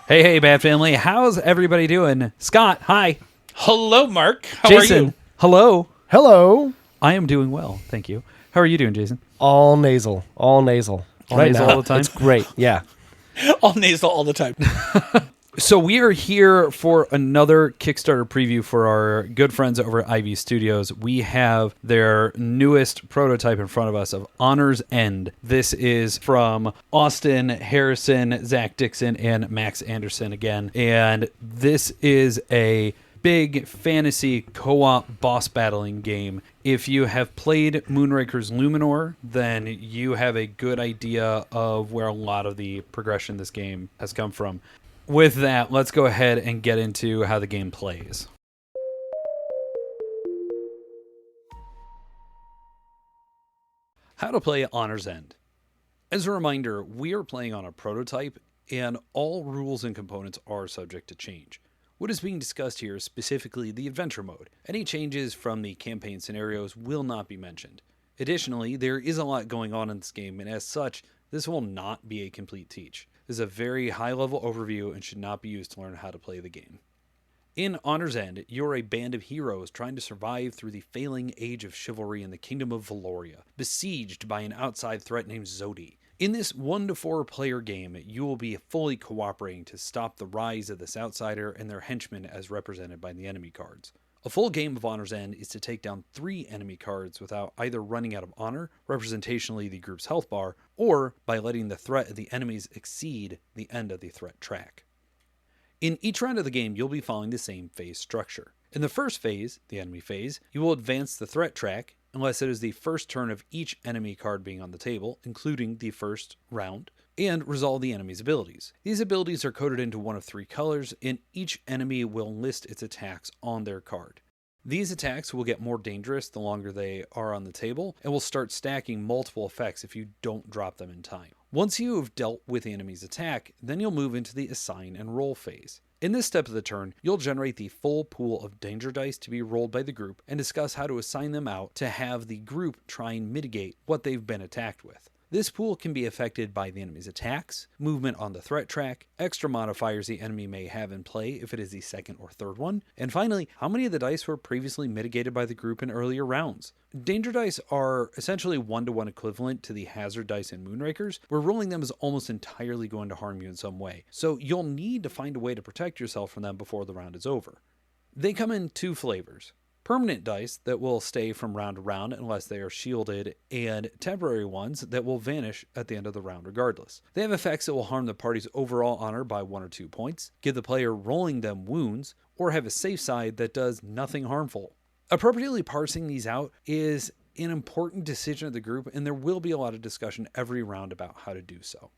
Hey, hey, Bad Family. How's everybody doing? Scott, hi. Hello, Mark. How Jason, are you? hello. Hello. I am doing well, thank you. How are you doing, Jason? All nasal. All nasal. All right nasal now. all the time? It's great. Yeah. All nasal all the time. So we are here for another Kickstarter preview for our good friends over at Ivy Studios. We have their newest prototype in front of us of Honor's End. This is from Austin Harrison, Zach Dixon, and Max Anderson again. And this is a big fantasy co-op boss battling game. If you have played Moonraker's Luminor, then you have a good idea of where a lot of the progression in this game has come from. With that, let's go ahead and get into how the game plays. How to play Honor's End. As a reminder, we are playing on a prototype, and all rules and components are subject to change. What is being discussed here is specifically the adventure mode. Any changes from the campaign scenarios will not be mentioned. Additionally, there is a lot going on in this game, and as such, this will not be a complete teach. This is a very high-level overview and should not be used to learn how to play the game. In Honor's End, you're a band of heroes trying to survive through the failing age of chivalry in the kingdom of Valoria, besieged by an outside threat named Zodi. In this 1 to 4 player game, you will be fully cooperating to stop the rise of this outsider and their henchmen as represented by the enemy cards. A full game of Honor's End is to take down 3 enemy cards without either running out of honor, representationally the group's health bar, or by letting the threat of the enemies exceed the end of the threat track. In each round of the game, you'll be following the same phase structure. In the first phase, the enemy phase, you will advance the threat track, unless it is the first turn of each enemy card being on the table, including the first round, and resolve the enemy's abilities. These abilities are coded into one of 3 colors, and each enemy will list its attacks on their card. These attacks will get more dangerous the longer they are on the table, and will start stacking multiple effects if you don't drop them in time. Once you have dealt with the enemy's attack, then you'll move into the assign and roll phase. In this step of the turn, you'll generate the full pool of danger dice to be rolled by the group and discuss how to assign them out to have the group try and mitigate what they've been attacked with. This pool can be affected by the enemy's attacks, movement on the threat track, extra modifiers the enemy may have in play if it is the second or third one, and finally, how many of the dice were previously mitigated by the group in earlier rounds. Danger dice are essentially 1-to-1 equivalent to the hazard dice in Moonrakers, where rolling them is almost entirely going to harm you in some way, so you'll need to find a way to protect yourself from them before the round is over. They come in 2 flavors. Permanent dice that will stay from round to round unless they are shielded, and temporary ones that will vanish at the end of the round regardless. They have effects that will harm the party's overall honor by 1 or 2 points, give the player rolling them wounds, or have a safe side that does nothing harmful. Appropriately parsing these out is an important decision of the group, and there will be a lot of discussion every round about how to do so.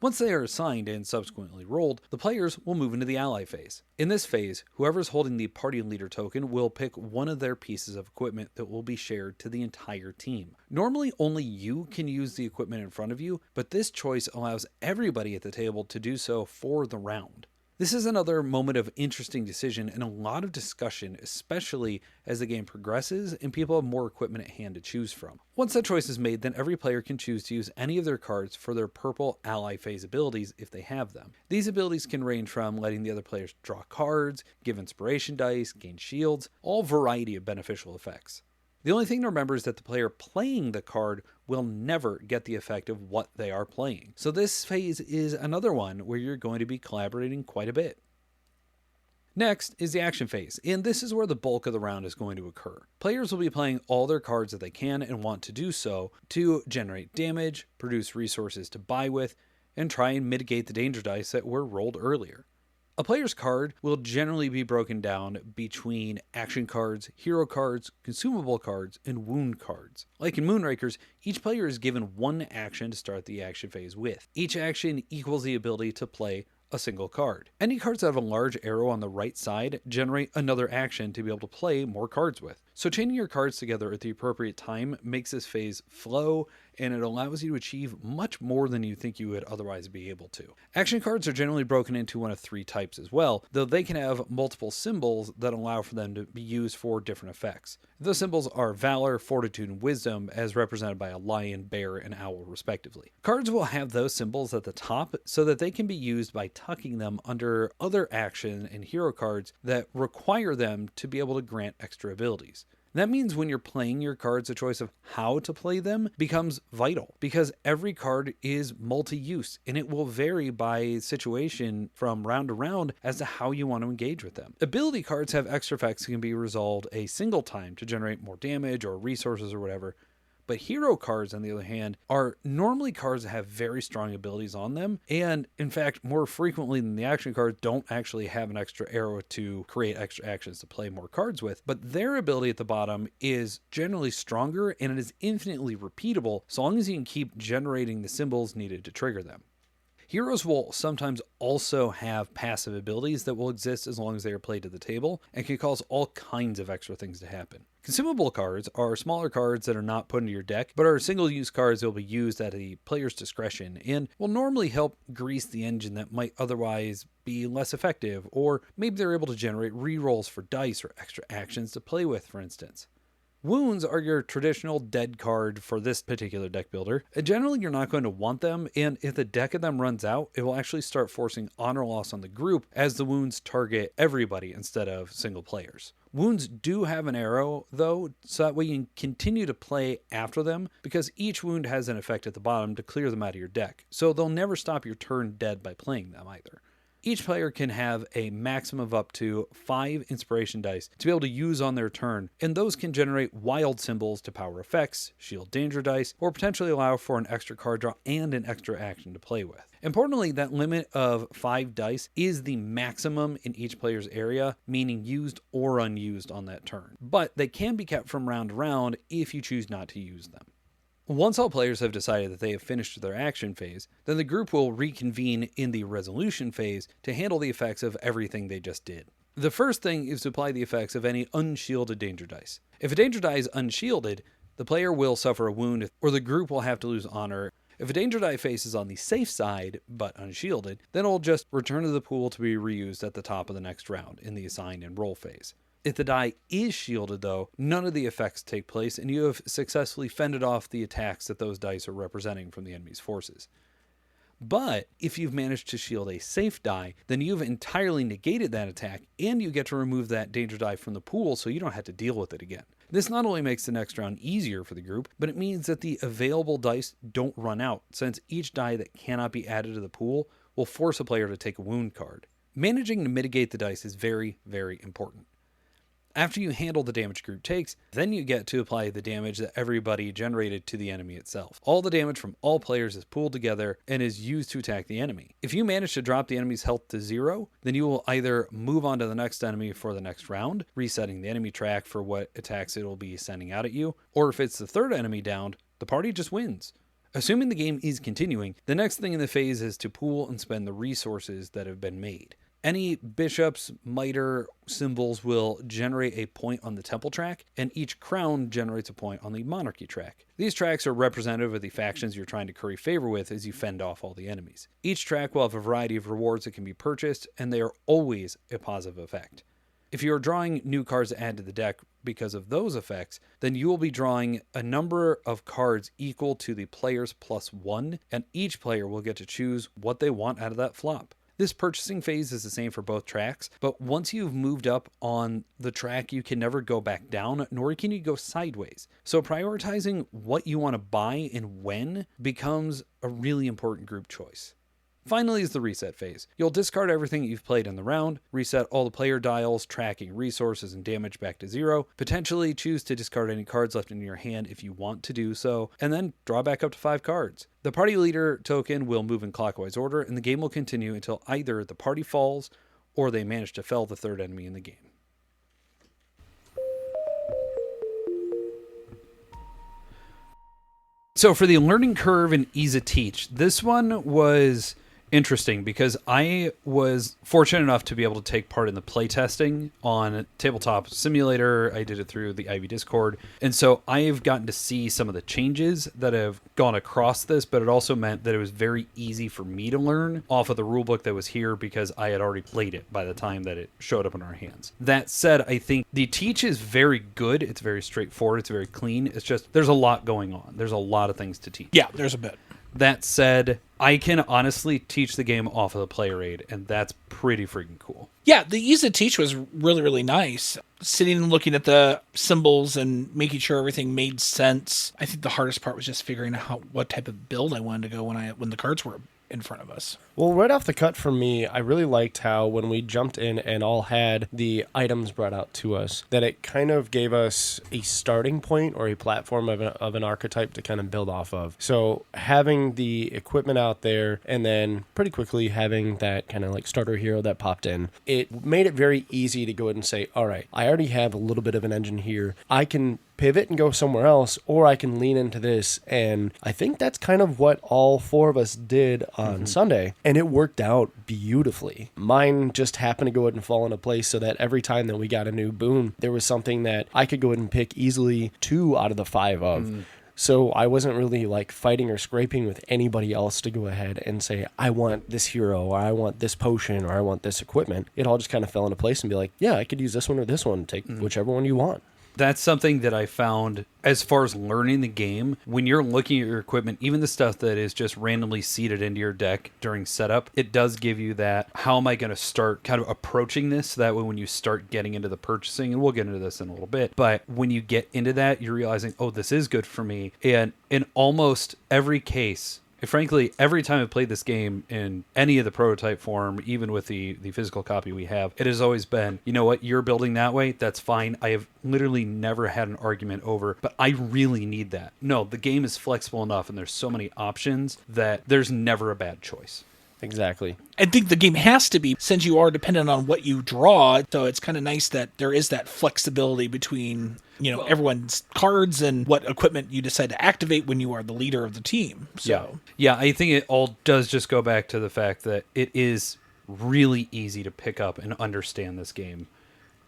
Once they are assigned and subsequently rolled, the players will move into the ally phase. In this phase, whoever's holding the party leader token will pick one of their pieces of equipment that will be shared to the entire team. Normally, only you can use the equipment in front of you, but this choice allows everybody at the table to do so for the round. This is another moment of interesting decision and a lot of discussion, especially as the game progresses and people have more equipment at hand to choose from. Once that choice is made, then every player can choose to use any of their cards for their purple ally phase abilities if they have them. These abilities can range from letting the other players draw cards, give inspiration dice, gain shields, all variety of beneficial effects. The only thing to remember is that the player playing the card will never get the effect of what they are playing. So this phase is another one where you're going to be collaborating quite a bit. Next is the action phase, and this is where the bulk of the round is going to occur. Players will be playing all their cards that they can and want to do so to generate damage, produce resources to buy with, and try and mitigate the danger dice that were rolled earlier. A player's card will generally be broken down between action cards, hero cards, consumable cards, and wound cards. Like in Moonrakers, each player is given 1 action to start the action phase with. Each action equals the ability to play a single card. Any cards that have a large arrow on the right side generate another action to be able to play more cards with. So chaining your cards together at the appropriate time makes this phase flow, and it allows you to achieve much more than you think you would otherwise be able to. Action cards are generally broken into one of 3 types as well, though they can have multiple symbols that allow for them to be used for different effects. Those symbols are Valor, Fortitude, and Wisdom, as represented by a lion, bear, and owl respectively. Cards will have those symbols at the top so that they can be used by tucking them under other action and hero cards that require them to be able to grant extra abilities. That means when you're playing your cards, the choice of how to play them becomes vital because every card is multi-use and it will vary by situation from round to round as to how you want to engage with them. Ability cards have extra effects that can be resolved a single time to generate more damage or resources or whatever. But hero cards, on the other hand, are normally cards that have very strong abilities on them. And in fact, more frequently than the action cards, don't actually have an extra arrow to create extra actions to play more cards with. But their ability at the bottom is generally stronger and it is infinitely repeatable so long as you can keep generating the symbols needed to trigger them. Heroes will sometimes also have passive abilities that will exist as long as they are played to the table and can cause all kinds of extra things to happen. Consumable cards are smaller cards that are not put into your deck, but are single-use cards that will be used at the player's discretion and will normally help grease the engine that might otherwise be less effective, or maybe they're able to generate rerolls for dice or extra actions to play with, for instance. Wounds are your traditional dead card for this particular deck builder. Generally, you're not going to want them, and if the deck of them runs out, it will actually start forcing honor loss on the group as the wounds target everybody instead of single players. Wounds do have an arrow, though, so that way you can continue to play after them, because each wound has an effect at the bottom to clear them out of your deck, so they'll never stop your turn dead by playing them either. Each player can have a maximum of up to 5 inspiration dice to be able to use on their turn, and those can generate wild symbols to power effects, shield danger dice, or potentially allow for an extra card draw and an extra action to play with. Importantly, that limit of 5 dice is the maximum in each player's area, meaning used or unused on that turn. But they can be kept from round to round if you choose not to use them. Once all players have decided that they have finished their action phase, then the group will reconvene in the resolution phase to handle the effects of everything they just did. The first thing is to apply the effects of any unshielded danger dice. If a danger die is unshielded, the player will suffer a wound or the group will have to lose honor. If a danger die face is on the safe side, but unshielded, then it'll just return to the pool to be reused at the top of the next round in the assign and roll phase. If the die is shielded, though, none of the effects take place, and you have successfully fended off the attacks that those dice are representing from the enemy's forces. But if you've managed to shield a safe die, then you've entirely negated that attack, and you get to remove that danger die from the pool so you don't have to deal with it again. This not only makes the next round easier for the group, but it means that the available dice don't run out, since each die that cannot be added to the pool will force a player to take a wound card. Managing to mitigate the dice is very, very important. After you handle the damage group takes, then you get to apply the damage that everybody generated to the enemy itself. All the damage from all players is pooled together and is used to attack the enemy. If you manage to drop the enemy's health to 0, then you will either move on to the next enemy for the next round, resetting the enemy track for what attacks it will be sending out at you, or if it's the third enemy downed, the party just wins. Assuming the game is continuing, the next thing in the phase is to pool and spend the resources that have been made. Any bishops, mitre symbols will generate a point on the temple track, and each crown generates a point on the monarchy track. These tracks are representative of the factions you're trying to curry favor with as you fend off all the enemies. Each track will have a variety of rewards that can be purchased, and they are always a positive effect. If you are drawing new cards to add to the deck because of those effects, then you will be drawing a number of cards equal to the player's +1, and each player will get to choose what they want out of that flop. This purchasing phase is the same for both tracks, but once you've moved up on the track, you can never go back down, nor can you go sideways. So prioritizing what you want to buy and when becomes a really important group choice. Finally is the reset phase. You'll discard everything you've played in the round, reset all the player dials, tracking resources and damage back to 0, potentially choose to discard any cards left in your hand if you want to do so, and then draw back up to 5 cards. The party leader token will move in clockwise order, and the game will continue until either the party falls or they manage to fell the third enemy in the game. So for the learning curve and ease of teach, this one was interesting because I was fortunate enough to be able to take part in the playtesting on Tabletop Simulator. I did it through the Ivy Discord. And so I've gotten to see some of the changes that have gone across this, but it also meant that it was very easy for me to learn off of the rulebook that was here because I had already played it by the time that it showed up in our hands. That said, I think the teach is very good. It's very straightforward. It's very clean. It's just there's a lot going on. There's a lot of things to teach. Yeah, there's a bit. That said, I can honestly teach the game off of the player aid, and that's pretty freaking cool. Yeah, the ease of teach was really, really nice. Sitting and looking at the symbols and making sure everything made sense. I think the hardest part was just figuring out what type of build I wanted to go when the cards were in front of us. Well, right off the cut for me, I really liked how when we jumped in and all had the items brought out to us, that it kind of gave us a starting point or a platform of an archetype to kind of build off of. So having the equipment out there and then pretty quickly having that kind of like starter hero that popped in, it made it very easy to go ahead and say, all right, I already have a little bit of an engine here. I can pivot and go somewhere else, or I can lean into this. And I think that's kind of what all four of us did on Sunday. And it worked out beautifully. Mine just happened to go ahead and fall into place so that every time that we got a new boon, there was something that I could go ahead and pick easily 2 out of the 5 of. So I wasn't really like fighting or scraping with anybody else to go ahead and say, I want this hero, or I want this potion, or I want this equipment. It all just kind of fell into place and be like, yeah, I could use this one or this one. Take whichever one you want. That's something that I found as far as learning the game. When you're looking at your equipment, even the stuff that is just randomly seeded into your deck during setup, it does give you that, how am I going to start kind of approaching this? So that way when you start getting into the purchasing, and we'll get into this in a little bit, but when you get into that, you're realizing, oh, this is good for me. And in almost every case, frankly, every time I've played this game in any of the prototype form, even with the physical copy we have, it has always been, you know what, you're building that way, that's fine. I have literally never had an argument over, but I really need that. No, the game is flexible enough and there's so many options that there's never a bad choice. Exactly. I think the game has to be, since you are dependent on what you draw, so it's kind of nice that there is that flexibility between, everyone's cards and what equipment you decide to activate when you are the leader of the team. So Yeah, I think it all does just go back to the fact that it is really easy to pick up and understand this game.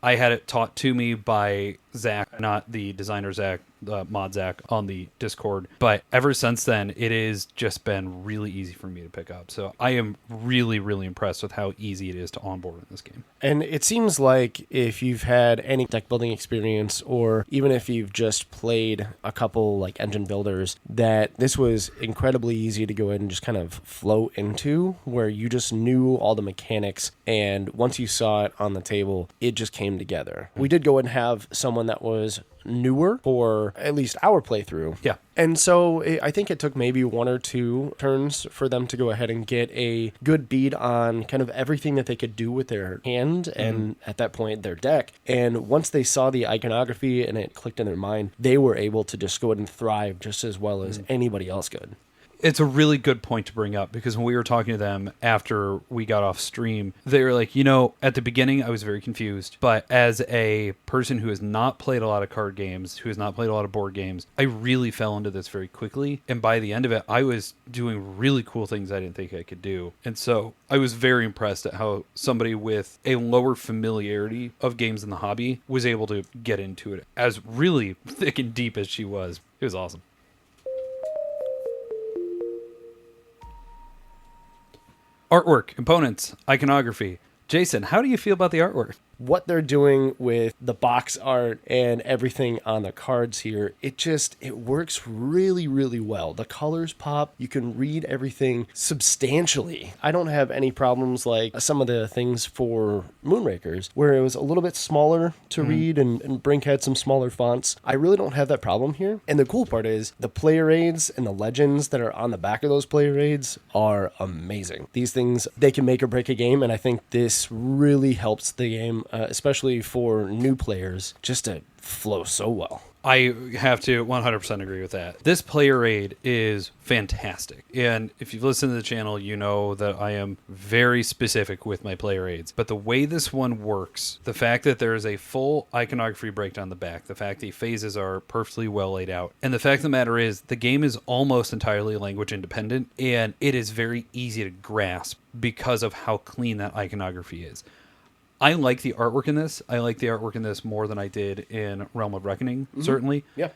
I had it taught to me by Zach, not the designer Zach, mod Zach on the Discord. But ever since then, it has just been really easy for me to pick up. So I am really, really impressed with how easy it is to onboard in this game. And it seems like if you've had any deck building experience, or even if you've just played a couple like engine builders, that this was incredibly easy to go ahead and just kind of flow into, where you just knew all the mechanics. And once you saw it on the table, it just came together. We did go ahead and have someone that was newer for at least our playthrough. Yeah. And so I think it took maybe 1 or 2 turns for them to go ahead and get a good bead on kind of everything that they could do with their hand and at that point their deck. And once they saw the iconography and it clicked in their mind, they were able to just go ahead and thrive just as well as anybody else could. It's a really good point to bring up, because when we were talking to them after we got off stream, they were like, at the beginning I was very confused, but as a person who has not played a lot of card games, who has not played a lot of board games, I really fell into this very quickly. And by the end of it, I was doing really cool things I didn't think I could do. And so I was very impressed at how somebody with a lower familiarity of games in the hobby was able to get into it as really thick and deep as she was. It was awesome. Artwork, components, iconography. Jason, how do you feel about the artwork? What they're doing with the box art and everything on the cards here, it works really, really well. The colors pop. You can read everything substantially. I don't have any problems like some of the things for Moonrakers, where it was a little bit smaller to read and Brink had some smaller fonts. I really don't have that problem here. And the cool part is the player aids and the legends that are on the back of those player aids are amazing. These things, they can make or break a game, and I think this really helps the game, especially for new players, just to flow so well. I have to 100% agree with that. This player aid is fantastic. And if you've listened to the channel, you know that I am very specific with my player aids. But the way this one works, the fact that there is a full iconography breakdown the back, the fact the phases are perfectly well laid out, and the fact of the matter is the game is almost entirely language independent, and it is very easy to grasp because of how clean that iconography is. I like the artwork in this. I like the artwork in this more than I did in Realm of Reckoning, certainly. Yeah.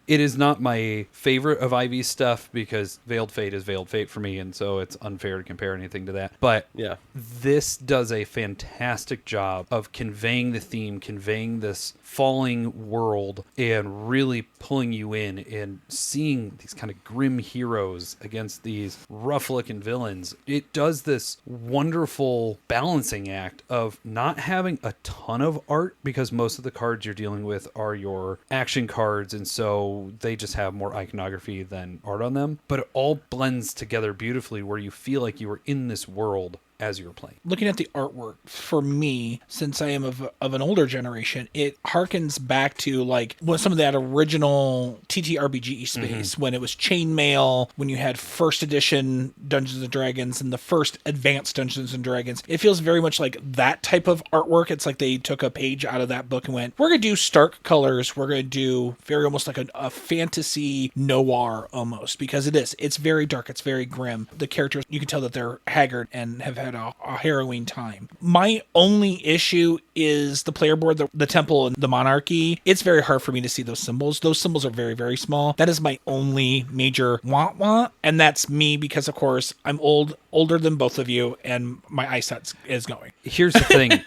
It is not my favorite of Ivy's stuff because Veiled Fate is Veiled Fate for me, and so it's unfair to compare anything to that. But Yeah. this does a fantastic job of conveying the theme, conveying this falling world, and really pulling you in and seeing these kind of grim heroes against these rough-looking villains. It does this wonderful balancing act of not having a ton of art because most of the cards you're dealing with are your action cards, and so they just have more iconography than art on them. But it all blends together beautifully where you feel like you are in this world as you're playing. Looking at the artwork, for me, since I am of an older generation, it harkens back to like some of that original TTRPG space when it was chainmail, when you had first edition Dungeons and Dragons and the first advanced Dungeons and Dragons. It feels very much like that type of artwork. It's like they took a page out of that book and went, we're going to do stark colors. We're going to do very almost like a fantasy noir almost, because it is. It's very dark. It's very grim. The characters, you can tell that they're haggard and have had a harrowing time. My only issue is the player board, the temple and the monarchy. It's very hard for me to see those symbols. Those symbols are very, very small. That is my only major wah-wah. And that's me because, of course, I'm older than both of you, and my eyesight is going. Here's the thing.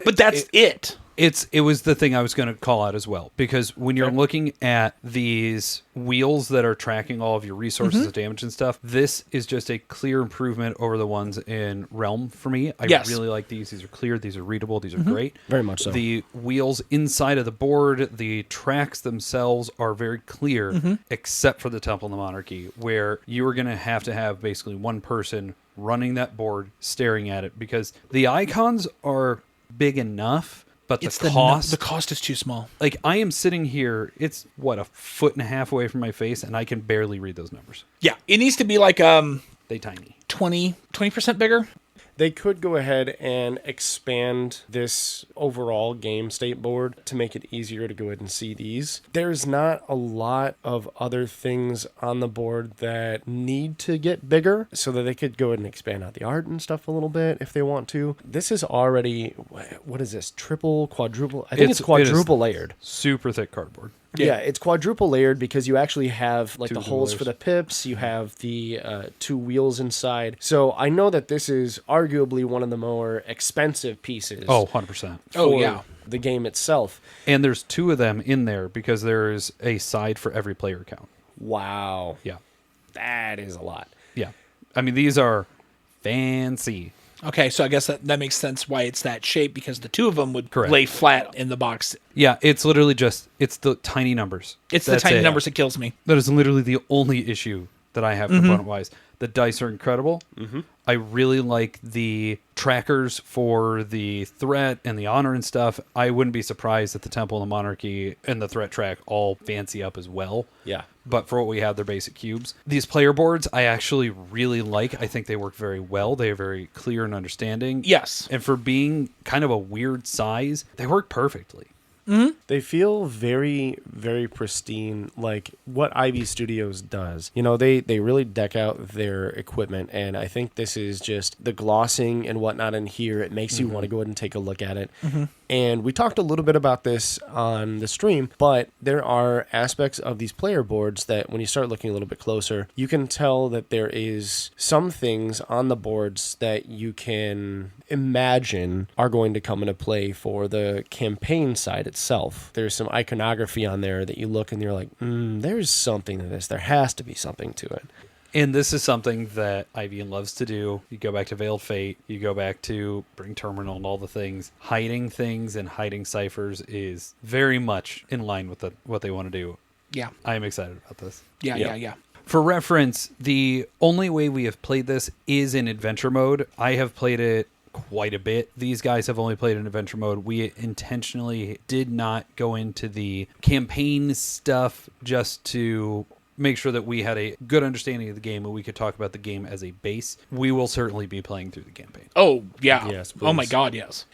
But that's it. It was the thing I was going to call out as well, because when you're looking at these wheels that are tracking all of your resources and damage and stuff, this is just a clear improvement over the ones in Realm for me. I really like these. These are clear. These are readable. These are great. Very much so. The wheels inside of the board, the tracks themselves are very clear, except for the Temple of the Monarchy, where you are going to have basically one person running that board, staring at it, because the icons are big enough. But the cost is too small. Like, I am sitting here, it's what, a foot and a half away from my face, and I can barely read those numbers. Yeah, it needs to be like They tiny. 20% bigger. They could go ahead and expand this overall game state board to make it easier to go ahead and see these. There's not a lot of other things on the board that need to get bigger, so that they could go ahead and expand out the art and stuff a little bit if they want to. This is already, what is this, triple, quadruple? I think it's quadruple layered. Super thick cardboard. Yeah, it's quadruple layered because you actually have like the holes for the pips. You have the two wheels inside. So I know that this is arguably one of the more expensive pieces. Oh, 100%. For the game itself. And there's two of them in there because there's a side for every player count. Wow. Yeah. That is a lot. Yeah. I mean, these are fancy. Okay, so I guess that makes sense why it's that shape, because the two of them would Correct. lay flat in the box. Yeah, it's literally it's the tiny numbers. It's the tiny numbers that kills me. That is literally the only issue that I have component-wise. The dice are incredible. I really like the trackers for the threat and the honor and stuff. I wouldn't be surprised that the Temple and the Monarchy and the threat track all fancy up as well. Yeah. But for what we have, they're basic cubes. These player boards, I actually really like. I think they work very well. They are very clear and understanding. Yes. And for being kind of a weird size, they work perfectly. They feel very, very pristine, like what Ivy Studios does. You know, they really deck out their equipment, and I think this is just the glossing and whatnot in here. It makes you want to go ahead and take a look at it. And we talked a little bit about this on the stream, but there are aspects of these player boards that when you start looking a little bit closer, you can tell that there is some things on the boards that you can imagine are going to come into play for the campaign side itself. There's some iconography on there that you look and you're like, there's something to this. There has to be something to it. And this is something that Ivian loves to do. You go back to Veiled Fate, you go back to Bring Terminal and all the things. Hiding things and hiding ciphers is very much in line with what they want to do. Yeah. I am excited about this. Yeah. For reference, the only way we have played this is in adventure mode. I have played it quite a bit. These guys have only played in adventure mode. We intentionally did not go into the campaign stuff just to make sure that we had a good understanding of the game and we could talk about the game as a base. We will certainly be playing through the campaign. Oh, yeah. Yes, oh my please. God, yes.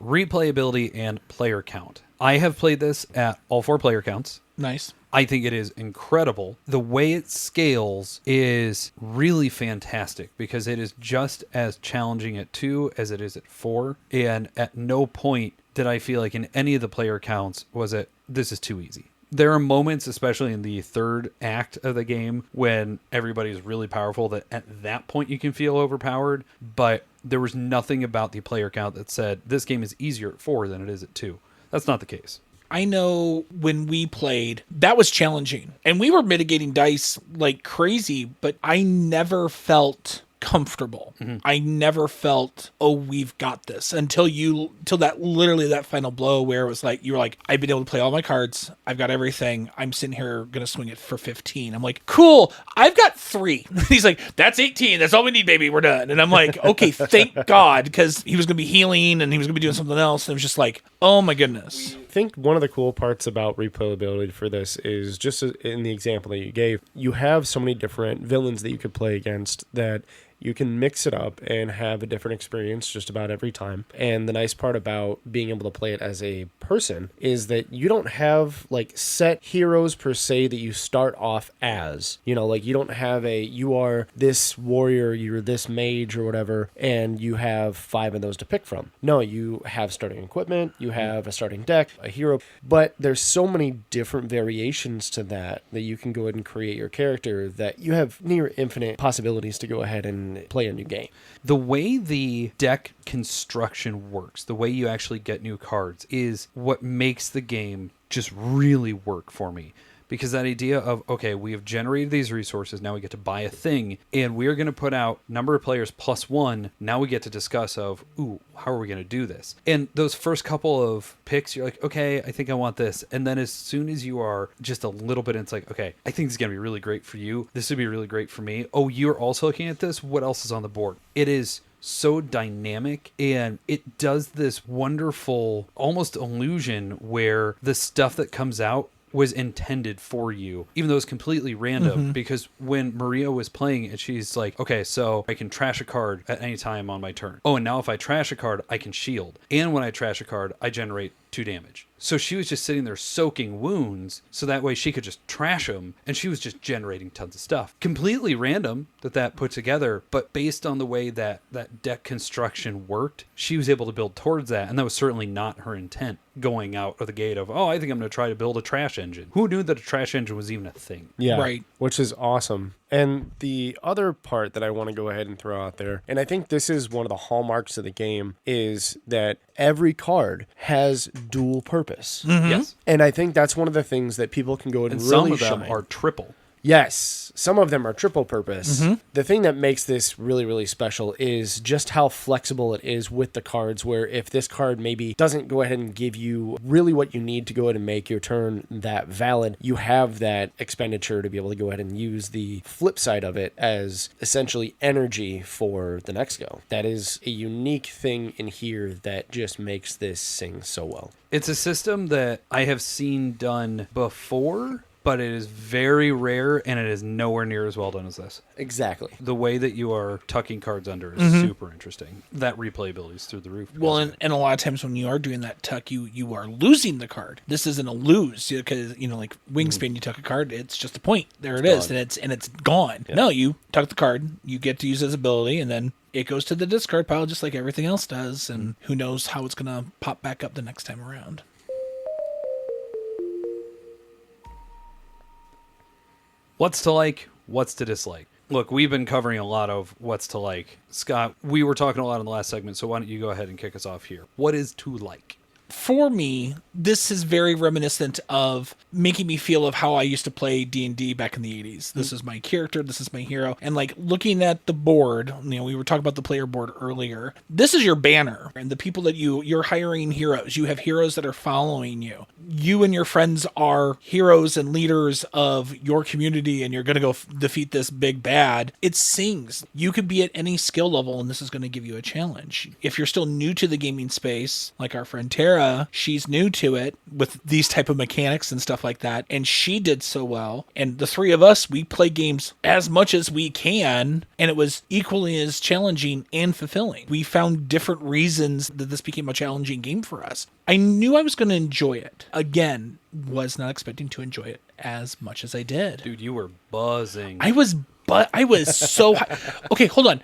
Replayability and player count. I have played this at all 4 player counts. Nice. I think it is incredible. The way it scales is really fantastic because it is just as challenging at 2 as it is at 4. And at no point did I feel like in any of the player counts was it, this is too easy. There are moments, especially in the third act of the game, when everybody's really powerful that at that point you can feel overpowered, but there was nothing about the player count that said this game is easier at 4 than it is at 2. That's not the case. I know when we played, that was challenging. And we were mitigating dice like crazy, but I never felt comfortable. I never felt, oh, we've got this until that final blow where it was like, you were like, I've been able to play all my cards. I've got everything. I'm sitting here going to swing it for 15. I'm like, cool. I've got 3. He's like, that's 18. That's all we need, baby. We're done. And I'm like, okay, thank God. Because he was going to be healing and he was going to be doing something else. And it was just like, oh my goodness. I think one of the cool parts about replayability for this is just in the example that you gave, you have so many different villains that you could play against that you can mix it up and have a different experience just about every time. And the nice part about being able to play it as a person is that you don't have like set heroes per se that you start off as. You know, like you don't have you are this warrior, you're this mage or whatever, and you have 5 of those to pick from. No, you have starting equipment, you have a starting deck, a hero, but there's so many different variations to that you can go ahead and create your character that you have near infinite possibilities to go ahead and play a new game. The way the deck construction works, the way you actually get new cards, is what makes the game just really work for me. Because that idea of, okay, we have generated these resources, now we get to buy a thing, and we're going to put out number of players +1, now we get to discuss of, ooh, how are we going to do this? And those first couple of picks, you're like, okay, I think I want this. And then as soon as you are just a little bit, it's like, okay, I think this is going to be really great for you. This would be really great for me. Oh, you're also looking at this? What else is on the board? It is so dynamic, and it does this wonderful almost illusion where the stuff that comes out was intended for you, even though it's completely random. Because when Maria was playing it, she's like, okay, so I can trash a card at any time on my turn. Oh, and now if I trash a card, I can shield. And when I trash a card, I generate 2 damage. So she was just sitting there soaking wounds, so that way she could just trash them, and she was just generating tons of stuff. Completely random that put together, but based on the way that deck construction worked, she was able to build towards that, and that was certainly not her intent going out of the gate of, oh, I think I'm going to try to build a trash engine. Who knew that a trash engine was even a thing? Yeah, right. Which is awesome. And the other part that I want to go ahead and throw out there, and I think this is one of the hallmarks of the game, is that every card has dual purpose. Yes. And I think that's one of the things that people can go ahead and really some of them shine. are triple. Yes, some of them are triple purpose. The thing that makes this really, really special is just how flexible it is with the cards, where if this card maybe doesn't go ahead and give you really what you need to go ahead and make your turn that valid, you have that expenditure to be able to go ahead and use the flip side of it as essentially energy for the next go. That is a unique thing in here that just makes this sing so well. It's a system that I have seen done before, but it is very rare, and it is nowhere near as well done as this. Exactly. The way that you are tucking cards under is super interesting. That replayability is through the roof. Well, and a lot of times when you are doing that tuck, you are losing the card. This isn't a lose, because like Wingspan, you tuck a card, it's just a point. There it is, and it's gone. Yeah. No, you tuck the card, you get to use its ability, and then it goes to the discard pile just like everything else does, and who knows how it's going to pop back up the next time around. What's to like? What's to dislike? Look, we've been covering a lot of what's to like. Scott, we were talking a lot in the last segment, so why don't you go ahead and kick us off here? What is to like? For me, this is very reminiscent of making me feel of how I used to play D&D back in the 80s. This is my character, this is my hero. And like looking at the board, we were talking about the player board earlier. This is your banner, and the people that you're hiring heroes. You have heroes that are following you. You and your friends are heroes and leaders of your community, and you're going to go defeat this big bad. It sings. You could be at any skill level, and this is going to give you a challenge. If you're still new to the gaming space, like our friend Tara, she's new to it with these type of mechanics and stuff like that, and she did so well. And the 3 of us, we play games as much as we can, and it was equally as challenging and fulfilling. We found different reasons that this became a challenging game for us. I knew I was going to enjoy it. Again, was not expecting to enjoy it as much as I did. Dude, you were buzzing. I was so high. Okay, hold on.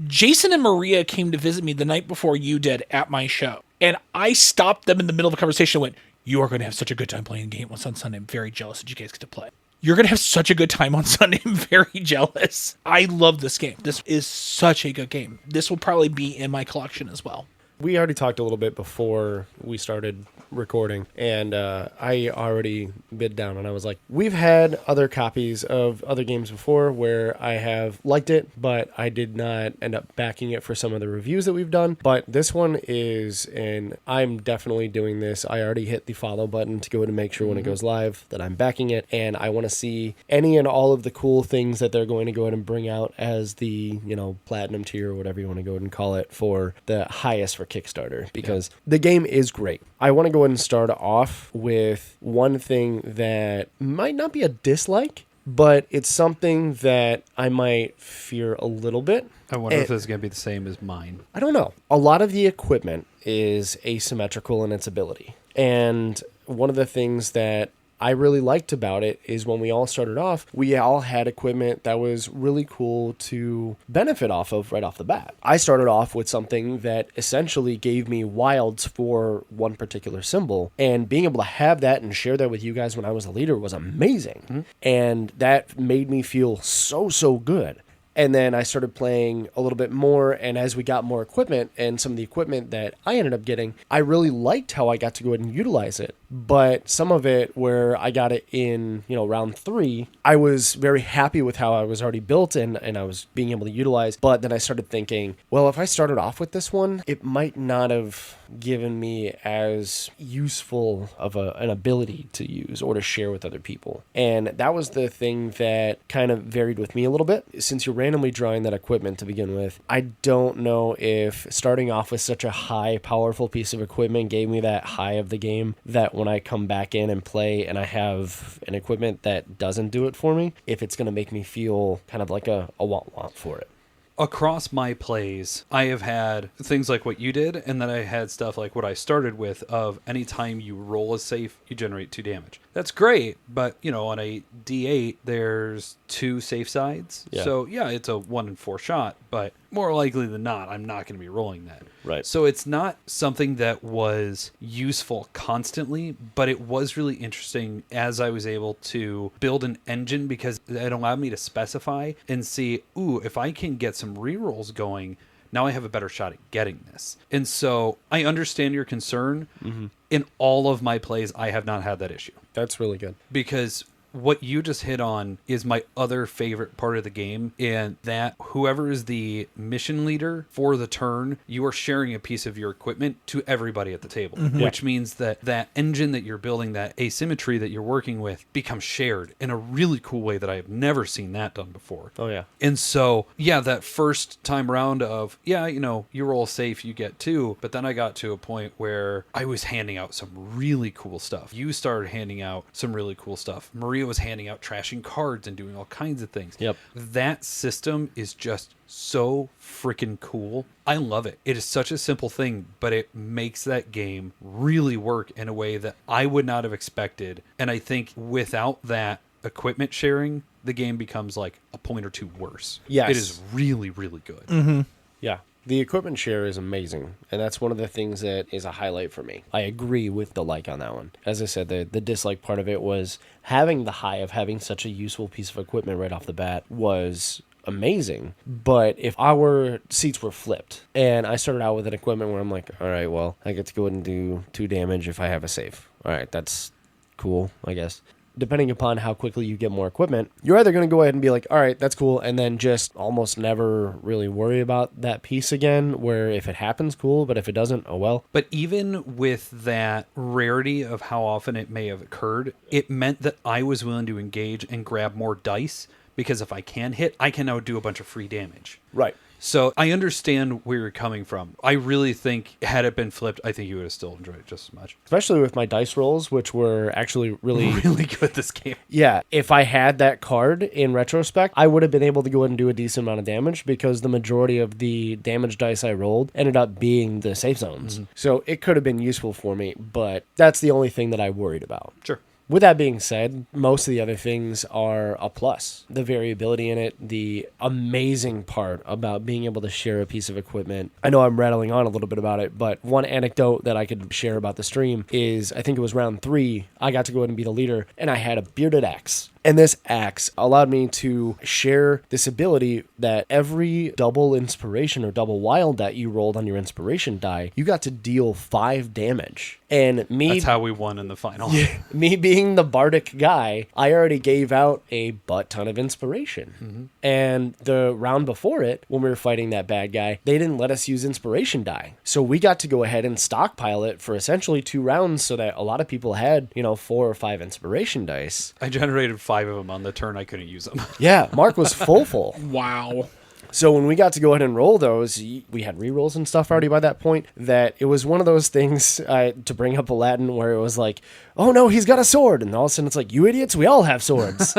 Jason and Maria came to visit me the night before you did at my show. And I stopped them in the middle of a conversation and went, you are going to have such a good time playing games on Sunday. I'm very jealous that you guys get to play. You're going to have such a good time on Sunday. I'm very jealous. I love this game. This is such a good game. This will probably be in my collection as well. We already talked a little bit before we started recording, and I already bid down, and I was like, we've had other copies of other games before where I have liked it, but I did not end up backing it for some of the reviews that we've done. But this one is, and I'm definitely doing this. I already hit the follow button to go ahead and make sure when it goes live that I'm backing it, and I want to see any and all of the cool things that they're going to go ahead and bring out as the, platinum tier or whatever you want to go ahead and call it for the highest for Kickstarter, because the game is great. I want to go ahead and start off with one thing that might not be a dislike, but it's something that I might fear a little bit. I wonder if this is going to be the same as mine. I don't know. A lot of the equipment is asymmetrical in its ability. And one of the things that I really liked about it is when we all started off, we all had equipment that was really cool to benefit off of right off the bat. I started off with something that essentially gave me wilds for one particular symbol, and being able to have that and share that with you guys when I was a leader was amazing. Mm-hmm. And that made me feel so good. And then I started playing a little bit more, and as we got more equipment, and some of the equipment that I ended up getting, I really liked how I got to go ahead and utilize it. But some of it where I got it in, round 3, I was very happy with how I was already built and I was being able to utilize. But then I started thinking, well, if I started off with this one, it might not have given me as useful of an ability to use or to share with other people. And that was the thing that kind of varied with me a little bit. Since you're randomly drawing that equipment to begin with, I don't know if starting off with such a high, powerful piece of equipment gave me that high of the game that when I come back in and play and I have an equipment that doesn't do it for me, if it's going to make me feel kind of like a want for it. Across my plays, I have had things like what you did, and then I had stuff like what I started with of anytime you roll a safe, you generate 2 damage. That's great, but, on a D8, there's 2 safe sides. Yeah. So, yeah, it's a 1 in 4 shot, but more likely than not, I'm not going to be rolling that. Right. So it's not something that was useful constantly, but it was really interesting as I was able to build an engine, because it allowed me to specify and see, if I can get some rerolls going, now I have a better shot at getting this. And so I understand your concern. Mm-hmm. In all of my plays, I have not had that issue. That's really good. Because what you just hit on is my other favorite part of the game, and that whoever is the mission leader for the turn, you are sharing a piece of your equipment to everybody at the table, which means that that engine that you're building, that asymmetry that you're working with, becomes shared in a really cool way that I have never seen that done before. Oh, yeah. And so, that first time round of, you roll safe, you get 2, but then I got to a point where I was handing out some really cool stuff. You started handing out some really cool stuff. Maria was handing out trashing cards and doing all kinds of things. Yep. That system is just so freaking cool. I love it. It is such a simple thing, but it makes that game really work in a way that I would not have expected. And I think without that equipment sharing, the game becomes like a point or 2 worse. Yes. It is really, really good. Mm-hmm. Yeah. The equipment share is amazing, and that's one of the things that is a highlight for me. I agree with the like on that one. As I said, the dislike part of it was having the high of having such a useful piece of equipment right off the bat was amazing. But if our seats were flipped and I started out with an equipment where I'm like, all right, well, I get to go ahead and do 2 damage if I have a save. All right, that's cool, I guess. Depending upon how quickly you get more equipment, you're either going to go ahead and be like, all right, that's cool, and then just almost never really worry about that piece again, where if it happens, cool, but if it doesn't, oh well. But even with that rarity of how often it may have occurred, it meant that I was willing to engage and grab more dice, because if I can hit, I can now do a bunch of free damage. Right. So I understand where you're coming from. I really think had it been flipped, I think you would have still enjoyed it just as much. Especially with my dice rolls, which were actually really good this game. Yeah. If I had that card in retrospect, I would have been able to go ahead and do a decent amount of damage, because the majority of the damage dice I rolled ended up being the safe zones. Mm-hmm. So it could have been useful for me, but that's the only thing that I worried about. Sure. With that being said, most of the other things are a plus. The variability in it, the amazing part about being able to share a piece of equipment. I know I'm rattling on a little bit about it, but one anecdote that I could share about the stream is I think it was round 3. I got to go ahead and be the leader, and I had a bearded axe. And this axe allowed me to share this ability that every double inspiration or double wild that you rolled on your inspiration die, you got to deal 5 damage. And me... That's how we won in the final. Me being the bardic guy, I already gave out a butt ton of inspiration. Mm-hmm. And the round before it, when we were fighting that bad guy, they didn't let us use inspiration die. So we got to go ahead and stockpile it for essentially 2 rounds so that a lot of people had, 4 or 5 inspiration dice. I generated 5 of them on the turn I couldn't use them. Yeah, Mark was full. Wow. So when we got to go ahead and roll those, we had rerolls and stuff already by that point, that it was one of those things, to bring up Aladdin, where it was like, oh no, he's got a sword. And all of a sudden it's like, you idiots, we all have swords.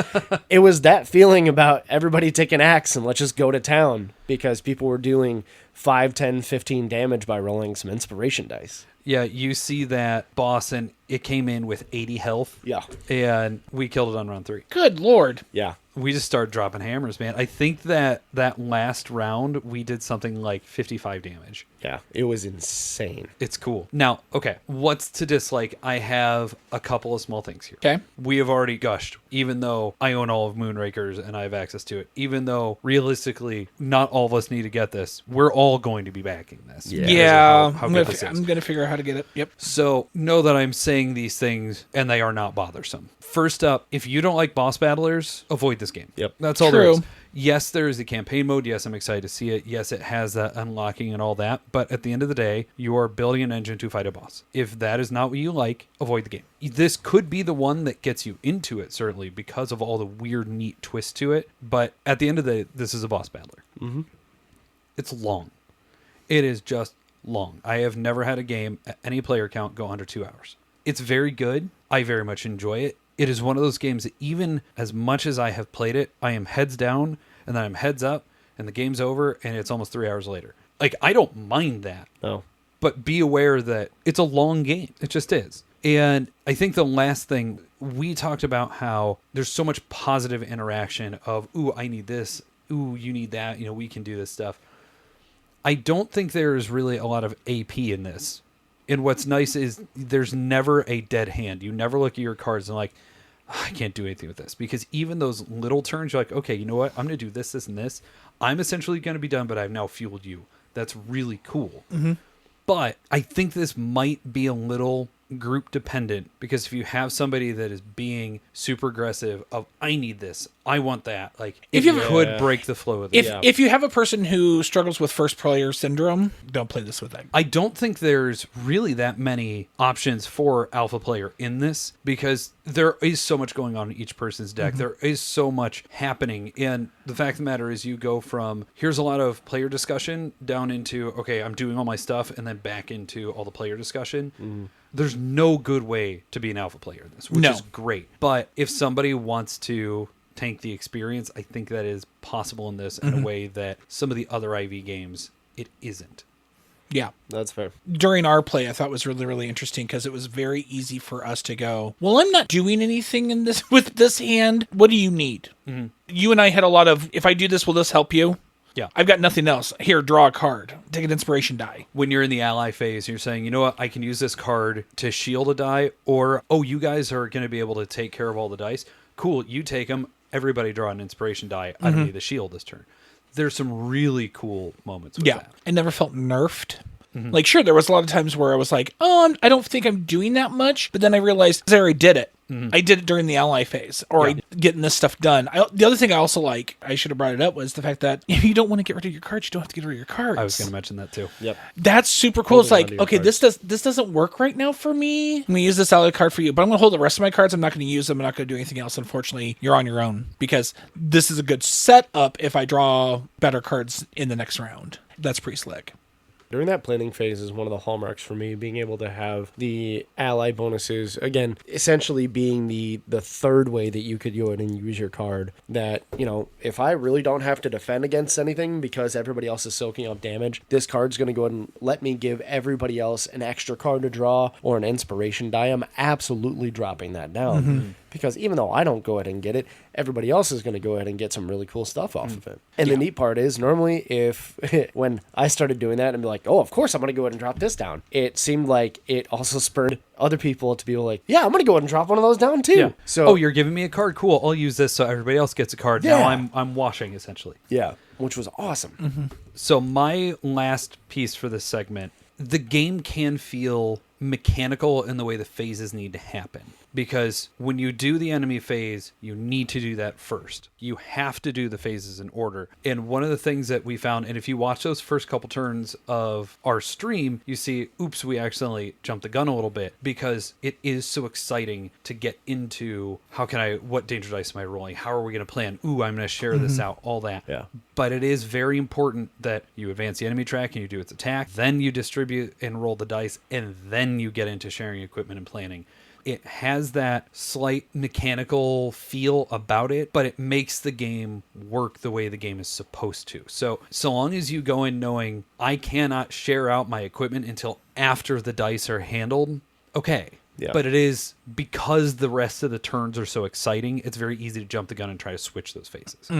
It was that feeling about everybody take an axe and let's just go to town, because people were doing 5, 10, 15 damage by rolling some inspiration dice. Yeah, you see that boss, and it came in with 80 health. Yeah. And we killed it on round 3. Good Lord. Yeah. We just started dropping hammers, man. I think that last round, we did something like 55 damage. Yeah, it was insane. It's cool. Now, okay, what's to dislike? I have a couple of small things here. Okay. We have already gushed, even though I own all of Moonrakers and I have access to it. Even though, realistically, not all of us need to get this. We're all going to be backing this. Yeah. Yeah, How I'm good this is. going to figure out how to get it. Yep. So know that I'm saying these things and they are not bothersome. First up, if you don't like boss battlers, avoid this game. Yep. That's all there True. is. Yes, there is a campaign mode. Yes, I'm excited to see it. Yes, it has that unlocking and all that. But at the end of the day, you are building an engine to fight a boss. If that is not what you like, avoid the game. This could be the one that gets you into it, certainly, because of all the weird, neat twists to it. But at the end of the day, this is a boss battler. Mm-hmm. It's long. It is just long. I have never had a game at any player count go under 2 hours. It's very good. I very much enjoy it. It is one of those games that even as much as I have played it, I am heads down and then I'm heads up and the game's over and it's almost 3 hours later. Like, I don't mind that. No. But be aware that it's a long game. It just is. And I think the last thing, we talked about how there's so much positive interaction of, ooh, I need this. Ooh, you need that. We can do this stuff. I don't think there's really a lot of AP in this. And what's nice is there's never a dead hand. You never look at your cards and like, I can't do anything with this. Because even those little turns, you're like, okay, you know what? I'm going to do this, this, and this. I'm essentially going to be done, but I've now fueled you. That's really cool. Mm-hmm. But I think this might be a little group dependent, because if you have somebody that is being super aggressive of, I need this, I want that, like, If it you- could break the flow of it. If you have a person who struggles with first player syndrome, don't play this with them. I don't think there's really that many options for alpha player in this, because there is so much going on in each person's deck. There is so much happening. And the fact of the matter is you go from, here's a lot of player discussion, down into, okay, I'm doing all my stuff, and then back into all the player discussion. There's no good way to be an alpha player in this, which is great. But if somebody wants to tank the experience, I think that is possible in this in a way that some of the other IV games, it isn't. Yeah. That's fair. During our play, I thought was really, really interesting because it was very easy for us to go, well, I'm not doing anything in this with this hand. What do you need? Mm-hmm. You and I had a lot of, if I do this, will this help you? Yeah. I've got nothing else. Here, draw a card. Take an inspiration die. When you're in the ally phase, you're saying, you know what, I can use this card to shield a die, or, oh, you guys are going to be able to take care of all the dice. Cool, you take them. Everybody draw an inspiration die. I don't need the shield this turn. There's some really cool moments with that. I never felt nerfed. Like, sure, there was a lot of times where I was like, oh, I don't think I'm doing that much. But then I realized I already did it. I did it during the ally phase, or getting this stuff done. The other thing I also like, I should have brought it up, was the fact that if you don't want to get rid of your cards, you don't have to get rid of your cards. I was going to mention that too. Yep. That's super cool. It's Holding like, onto your okay, cards. this doesn't work right now for me. I'm going to use this ally card for you, but I'm going to hold the rest of my cards. I'm not going to use them. I'm not going to do anything else. Unfortunately, you're on your own, because this is a good setup if I draw better cards in the next round. That's pretty slick. During that planning phase is one of the hallmarks for me, being able to have the ally bonuses, again, essentially being the third way that you could go ahead and use your card. That, if I really don't have to defend against anything because everybody else is soaking up damage, this card's going to go ahead and let me give everybody else an extra card to draw or an inspiration die. I'm absolutely dropping that down. Because even though I don't go ahead and get it, everybody else is going to go ahead and get some really cool stuff off of it. And the neat part is, normally when I started doing that and be like, oh, of course I'm going to go ahead and drop this down, it seemed like it also spurred other people to be like, yeah, I'm going to go ahead and drop one of those down too. Yeah. So, oh, you're giving me a card? Cool. I'll use this so everybody else gets a card. Yeah. Now I'm washing, essentially. yeah, which was awesome. So my last piece for this segment, the game can feel mechanical in the way the phases need to happen. Because when you do the enemy phase, you need to do that first. You have to do the phases in order. And one of the things that we found, and if you watch those first couple turns of our stream, you see, oops, we accidentally jumped the gun a little bit, because it is so exciting to get into what danger dice am I rolling? How are we going to plan? Ooh, I'm going to share this out, all that. Yeah. But it is very important that you advance the enemy track and you do its attack, then you distribute and roll the dice, and then you get into sharing equipment and planning. It has that slight mechanical feel about it, but it makes the game work the way the game is supposed to. So long as you go in knowing I cannot share out my equipment until after the dice are handled, okay. Yeah. But it is, because the rest of the turns are so exciting, it's very easy to jump the gun and try to switch those phases.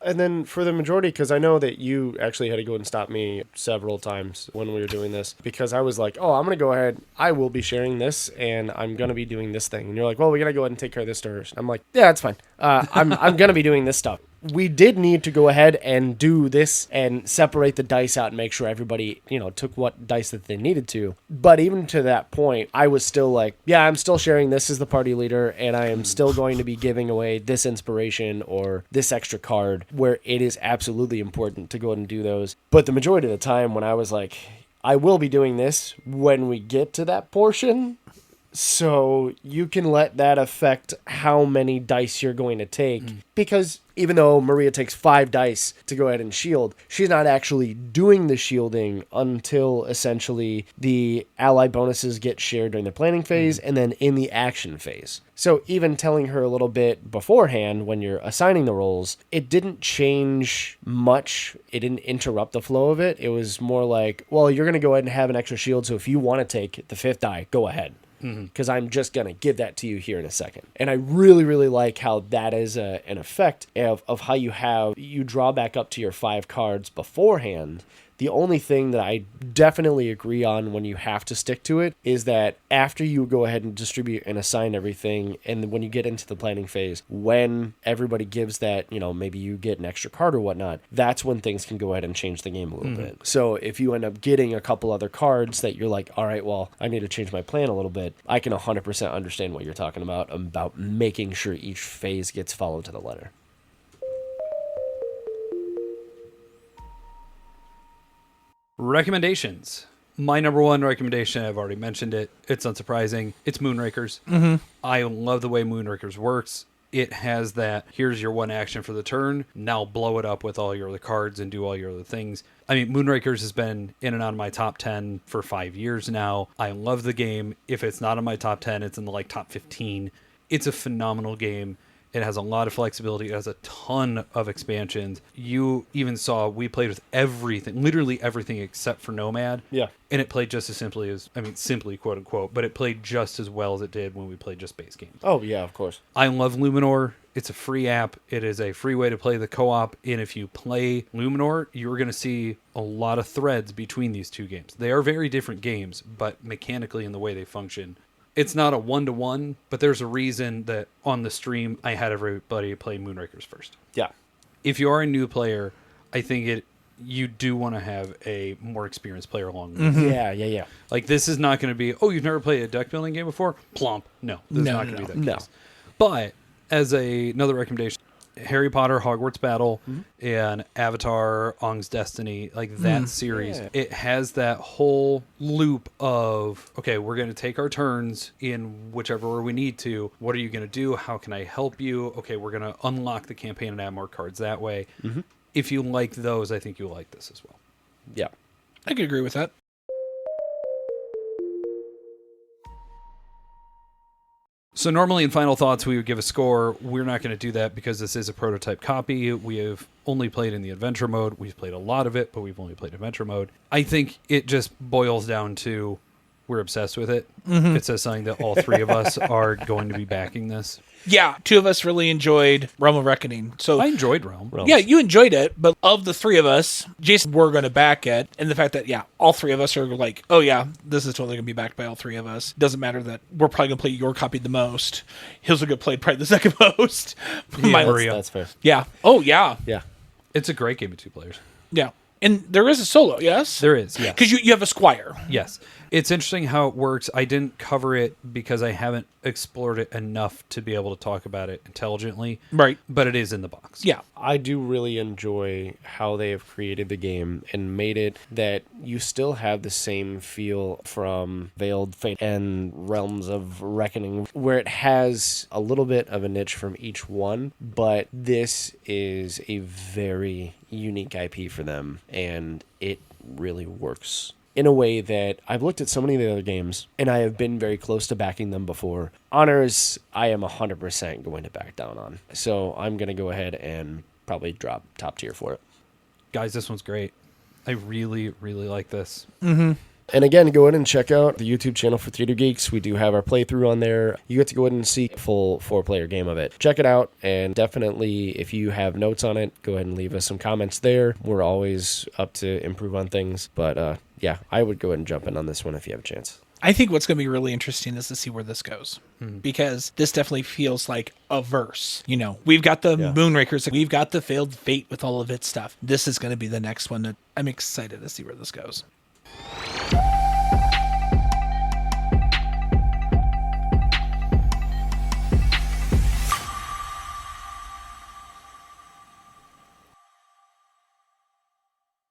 And then for the majority, because I know that you actually had to go and stop me several times when we were doing this, because I was like, oh, I'm going to go ahead, I will be sharing this, and I'm going to be doing this thing. And you're like, well, we got to go ahead and take care of this first. I'm like, yeah, it's fine. I'm going to be doing this stuff. We did need to go ahead and do this and separate the dice out and make sure everybody, took what dice that they needed to. But even to that point, I was still like, yeah, I'm still sharing this as the party leader, and I am still going to be giving away this inspiration or this extra card, where it is absolutely important to go ahead and do those. But the majority of the time when I was like, I will be doing this when we get to that portion, so you can let that affect how many dice you're going to take. Because even though Maria takes 5 dice to go ahead and shield, she's not actually doing the shielding until essentially the ally bonuses get shared during the planning phase and then in the action phase. So even telling her a little bit beforehand when you're assigning the rolls, it didn't change much. It didn't interrupt the flow of it. It was more like, well, you're going to go ahead and have an extra shield, so if you want to take the 5th die, go ahead. Because I'm just going to give that to you here in a second. And I really, really like how that is an effect of how you draw back up to your 5 cards beforehand. The only thing that I definitely agree on when you have to stick to it is that after you go ahead and distribute and assign everything, and when you get into the planning phase, when everybody gives that, maybe you get an extra card or whatnot, that's when things can go ahead and change the game a little bit. So if you end up getting a couple other cards that you're like, all right, well, I need to change my plan a little bit, I can 100% understand what you're talking about making sure each phase gets followed to the letter. Recommendations. My number one recommendation, I've already mentioned it. It's unsurprising. It's Moonrakers. I love the way Moonrakers works. It has that, here's your one action for the turn. Now blow it up with all your other cards and do all your other things. I mean, Moonrakers has been in and out of my top 10 for 5 years now. I love the game. If it's not in my top 10, it's in the top 15. It's a phenomenal game. It has a lot of flexibility. It has a ton of expansions. You even saw we played with everything, literally everything except for Nomad. Yeah. And it played just as simply, quote unquote, but it played just as well as it did when we played just base games. Oh, yeah, of course. I love Luminor. It's a free app. It is a free way to play the co-op. And if you play Luminor, you're going to see a lot of threads between these two games. They are very different games, but mechanically in the way they function, it's not a 1-to-1, but there's a reason that on the stream I had everybody play Moonrakers first. Yeah. If you are a new player, I think you do want to have a more experienced player along with you. Yeah. Like, this is not going to be, oh, you've never played a deck building game before? Plump. No, this is not going to be that case. No. But as another recommendation, Harry Potter Hogwarts Battle and Avatar Ong's Destiny, like that series, it has that whole loop of, okay, we're going to take our turns in whichever order we need to. What are you going to do? How can I help you? Okay, we're going to unlock the campaign and add more cards that way. If you like those, I think you'll like this as well. Yeah. I could agree with that. So normally in Final Thoughts, we would give a score. We're not going to do that because this is a prototype copy. We have only played in the adventure mode. We've played a lot of it, but we've only played adventure mode. I think it just boils down to we're obsessed with it. It says something that all three of us are going to be backing this. Yeah, two of us really enjoyed Realm of Reckoning. So I enjoyed Realm. yeah, you enjoyed it, but of the three of us, Jason, we're going to back it. And the fact that, yeah, all three of us are like, oh yeah, this is totally going to be backed by all three of us. Doesn't matter that we're probably going to play your copy the most. His will get played probably the second most. Yeah, That's fair. Yeah. Oh, yeah. Yeah. It's a great game of two players. Yeah. And there is a solo, yes? There is, yes. Because you have a squire. Yes. It's interesting how it works. I didn't cover it because I haven't explored it enough to be able to talk about it intelligently. Right. But it is in the box. Yeah. I do really enjoy how they have created the game and made it that you still have the same feel from Veiled Fate and Realms of Reckoning, where it has a little bit of a niche from each one, but this is a very unique IP for them, and it really works in a way that I've looked at so many of the other games, and I have been very close to backing them before. Honors, I am 100% going to back down on. So I'm going to go ahead and probably drop top tier for it. Guys, this one's great. I really, really like this. And again, go ahead and check out the YouTube channel for Theater Geeks. We do have our playthrough on there. You get to go ahead and see a full 4-player game of it. Check it out, and definitely, if you have notes on it, go ahead and leave us some comments there. We're always up to improve on things. But yeah, I would go ahead and jump in on this one if you have a chance. I think what's going to be really interesting is to see where this goes. Because this definitely feels like a verse. You know, we've got the Moonrakers, we've got the Failed Fate with all of its stuff. This is going to be the next one that I'm excited to see where this goes.